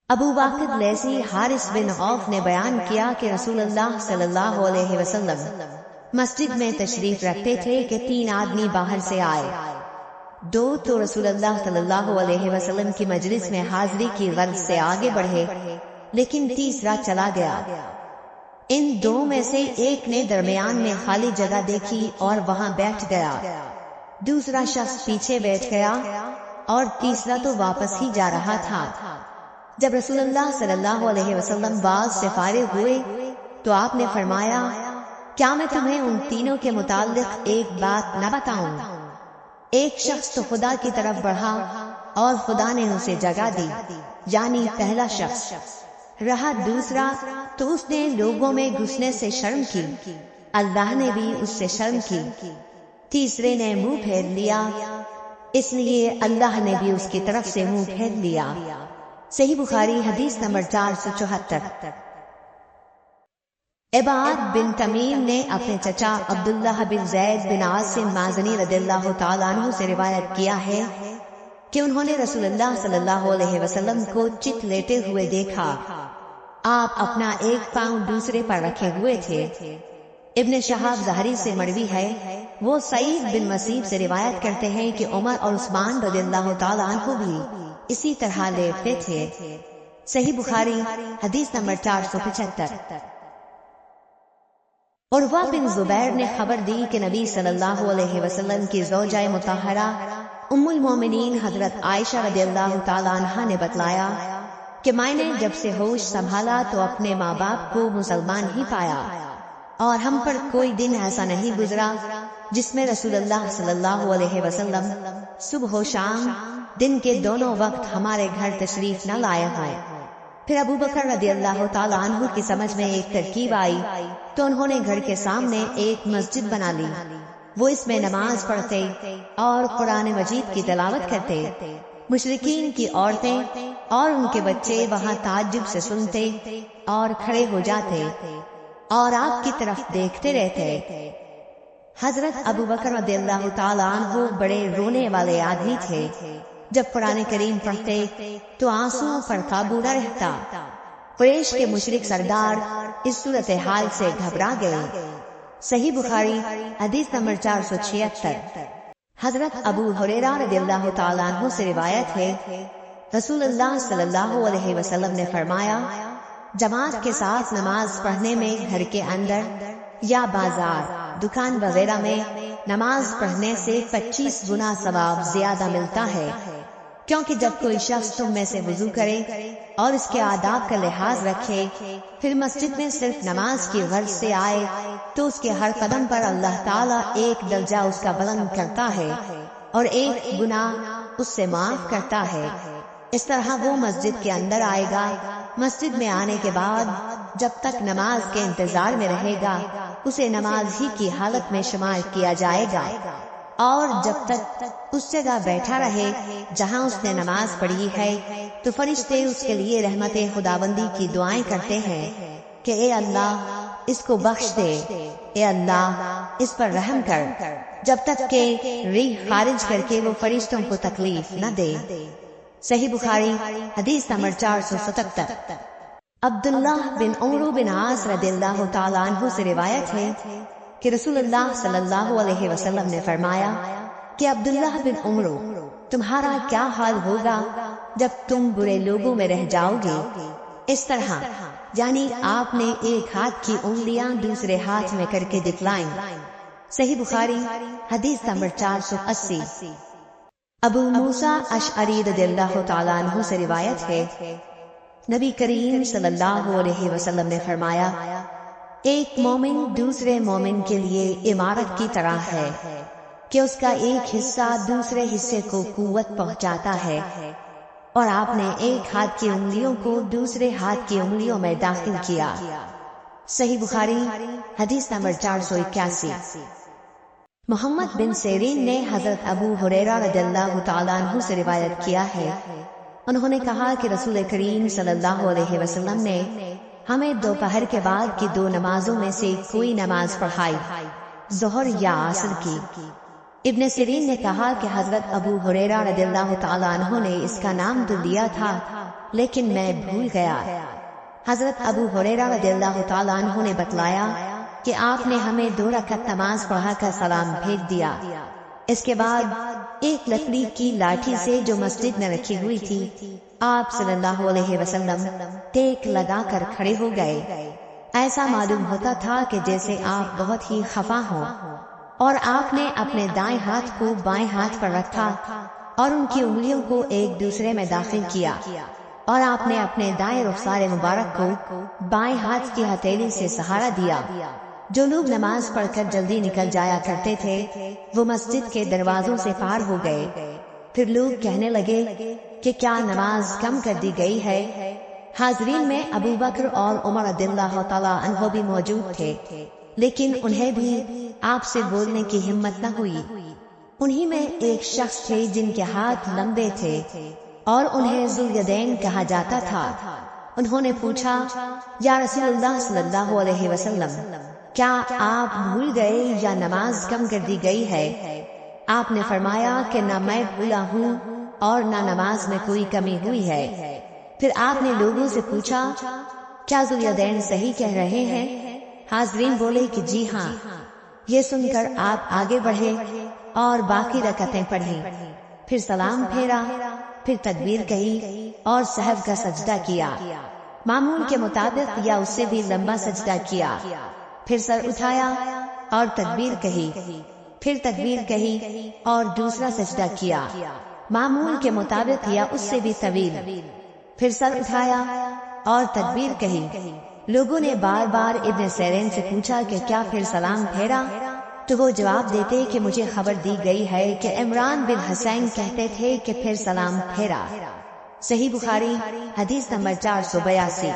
ابو واقد laissez Haris بن عوف نے بیان کیا کہ رسول اللہ صلی اللہ علیہ وسلم مسجد میں تشریف رکھتے تھے کہ 3 آدمی باہر سے آئے، 2 تو رسول اللہ صلی اللہ علیہ وسلم کی مجلس میں حاضری کی غرض سے آگے بڑھے، لیکن تیسرا چلا گیا۔ ان 2 میں سے ایک نے درمیان میں خالی جگہ دیکھی اور وہاں بیٹھ گیا، دوسرا شخص پیچھے بیٹھ گیا اور تیسرا تو واپس ہی جا رہا تھا۔ جب رسول اللہ صلی اللہ علیہ وسلم باز سے فارغ ہوئے تو آپ نے فرمایا، کیا میں تمہیں ان تینوں کے متعلق ایک بات نہ بتاؤں؟ ایک شخص تو خدا کی طرف بڑھا اور خدا نے اسے جگہ دی، یعنی پہلا شخص رہا، دوسرا تو اس نے لوگوں میں گھسنے سے شرم کی، اللہ نے بھی اس سے شرم کی، تیسرے نے منہ پھیر لیا، اس لیے اللہ نے بھی اس کی طرف سے منہ پھیر لیا۔ صحیح بخاری حدیث نمبر 474۔ عباد بن تمیم نے اپنے چچا عبداللہ بن زید بن عاصم مازنی رضی اللہ تعالیٰ عنہ سے روایت کیا ہے کہ انہوں نے رسول اللہ صلی اللہ علیہ وسلم کو چت لیٹے ہوئے دیکھا، آپ اپنا ایک پاؤں دوسرے پر رکھے ہوئے تھے۔ ابن شہاب ظاہری سے مروی ہے، وہ سعید بن مسیب سے روایت کرتے ہیں کہ عمر اور عثمان رضی اللہ تعالیٰ عنہ بھی اسی طرح لیٹتے تھے۔ صحیح بخاری حدیث نمبر 475۔ عروہ بن زبیر نے خبر دی کہ نبی صلی اللہ علیہ وسلم کی زوجہ مطہرہ ام المومنین حضرت عائشہ رضی اللہ تعالیٰ عنہا نے بتلایا کہ میں نے جب سے ہوش سنبھالا تو اپنے ماں باپ کو مسلمان ہی پایا، اور ہم پر کوئی دن ایسا نہیں گزرا جس میں رسول اللہ صلی اللہ علیہ وسلم صبح و شام دن کے دونوں وقت ہمارے گھر تشریف نہ لائے ہوں۔ پھر ابو بکر رضی اللہ تعالیٰ عنہ کی سمجھ میں ایک ترکیب آئی تو انہوں نے گھر کے سامنے ایک مسجد بنا لی، وہ اس میں نماز پڑھتے اور قرآن مجید کی تلاوت کرتے، مشرکین کی عورتیں اور ان کے بچے وہاں تعجب سے سنتے اور کھڑے ہو جاتے اور آپ کی طرف دیکھتے رہتے۔ حضرت ابو بکر رضی اللہ تعالیٰ عنہ بڑے رونے والے آدمی تھے، جب قرآن کریم پڑھتے تو آنسوؤں پر قابو نہ رہتا۔ قریش کے مشرک سردار اس صورتحال سے گھبرا گئے۔ صحیح بخاری حدیث نمبر 476۔ حضرت ابو ہریرہ رضی اللہ تعالیٰ عنہ سے روایت ہے، رسول اللہ صلی اللہ علیہ وسلم نے فرمایا، جماعت کے ساتھ نماز پڑھنے میں گھر کے اندر یا بازار، دکان وغیرہ میں نماز پڑھنے سے 25 گنا ثواب زیادہ ملتا ہے، کیونکہ جب کوئی شخص تم میں سے وضو کرے اور اس کے آداب کا لحاظ رکھے، پھر مسجد میں صرف نماز کی غرض سے آئے تو اس کے ہر قدم پر اللہ تعالیٰ ایک درجہ اس کا بلند کرتا ہے اور ایک گناہ اس سے معاف کرتا ہے۔ اس طرح وہ مسجد کے اندر آئے گا، مسجد میں آنے کے بعد جب تک نماز کے انتظار میں رہے گا اسے نماز ہی کی حالت میں شمار کیا جائے گا، اور جب تک اس جگہ بیٹھا رہے جہاں اس نے نماز پڑھی ہے تو فرشتے اس کے لیے رحمت خداوندی کی دعائیں کرتے ہیں کہ اے اللہ اس کو بخش دے، اے اللہ اس پر رحم کر، جب تک کہ ریح خارج کر کے وہ فرشتوں کو تکلیف نہ دے۔ صحیح بخاری حدیث نمبر 477۔ عبداللہ بن عمرو بن عاص رضی اللہ تعالیٰ عنہ سے روایت ہے کہ رسول اللہ صلی اللہ علیہ وسلم نے فرمایا کہ عبداللہ بن عمرو، تمہارا کیا حال ہوگا جب تم برے لوگوں میں رہ جاؤ گے؟ اس طرح یعنی آپ نے ایک ہاتھ کی انگلیاں دوسرے ہاتھ میں کر کے دکھلائیں۔ صحیح بخاری حدیث نمبر 480۔ ابو موسیٰ اشعری رضی اللہ تعالیٰ عنہ سے روایت ہے، نبی کریم صلی اللہ علیہ وسلم نے فرمایا، ایک مومن دوسرے مومن کے لیے عمارت کی طرح ہے کہ اس کا ایک حصہ دوسرے حصے کو قوت پہنچاتا ہے، اور آپ نے ایک ہاتھ کی انگلیوں کو دوسرے ہاتھ کی انگلیوں میں داخل کیا۔ صحیح بخاری حدیث نمبر 481۔ محمد بن سیرین نے حضرت ابو ہریرہ رضی اللہ تعالیٰ عنہ سے روایت کیا ہے، انہوں نے کہا کہ رسول کریم صلی اللہ علیہ وسلم نے ہمیں دوپہر کے بعد کی 2 نمازوں میں سے کوئی نماز پڑھائی، ظہر یا عصر کی، ابن سیرین نے کہا کہ حضرت ابو ہریرہ رضی اللہ تعالیٰ عنہ نے اس کا نام تو لیا تھا لیکن میں بھول گیا۔ حضرت ابو ہریرہ رضی اللہ تعالیٰ عنہ نے بتلایا کہ آپ نے ہمیں 2 رکعت نماز پڑھا کر سلام بھیج دیا۔ اس کے بعد ایک لکڑی کی لاٹھی سے جو مسجد میں رکھی ہوئی تھی آپ صلی اللہ علیہ وسلم ٹیک لگا کر کھڑے ہو گئے۔ ایسا معلوم ہوتا تھا کہ جیسے آپ بہت ہی خفا ہوں، اور آپ نے اپنے دائیں ہاتھ کو بائیں ہاتھ پر رکھا اور ان کی انگلیوں کو ایک دوسرے میں داخل کیا، اور آپ نے اپنے دائیں رخسار مبارک کو بائیں ہاتھ کی ہتھیلی سے سہارا دیا۔ جو لوگ نماز پڑھ کر جلدی نکل جایا کرتے تھے وہ مسجد کے دروازوں سے پار ہو گئے۔ پھر لوگ کہنے لگے کہ کیا نماز کم کر دی گئی ہے؟ حاضرین میں ابو بکر اور عمر رضی اللہ تعالیٰ عنہ بھی موجود تھے، لیکن انہیں بھی آپ سے بولنے کی ہمت نہ ہوئی۔ انہی میں ایک شخص تھے جن کے ہاتھ لمبے تھے اور انہیں ذوالیدین کہا جاتا تھا۔ انہوں نے پوچھا، یا رسول اللہ صلی اللہ علیہ وسلم، کیا آپ بھول گئے یا نماز کم کر دی گئی ہے؟ آپ نے فرمایا کہ نہ میں بھولا ہوں اور نہ نماز میں کوئی کمی ہوئی ہے۔ پھر آپ نے لوگوں سے پوچھا، کیا ذوالیدین صحیح کہہ رہے ہیں؟ حاضرین بولے کہ جی ہاں۔ یہ سن کر آپ آگے بڑھے اور باقی رکعتیں پڑھی، پھر سلام پھیرا، پھر تکبیر کہی اور سہو کا سجدہ کیا، معمول کے مطابق یا اس سے بھی لمبا سجدہ کیا، پھر سر اٹھایا اور تکبیر کہی، پھر تکبیر کہی اور دوسرا سجدہ کیا، معمول کے مطابق یا اس سے بھی طویل، پھر سر اٹھایا اور تکبیر کہی۔ لوگوں نے بار بار ابن سیرین سے پوچھا کہ کیا پھر سلام پھیرا؟ تو وہ جواب دیتے کہ مجھے خبر دی گئی ہے کہ عمران بن حسین کہتے تھے کہ پھر سلام پھیرا۔ صحیح بخاری حدیث نمبر 482۔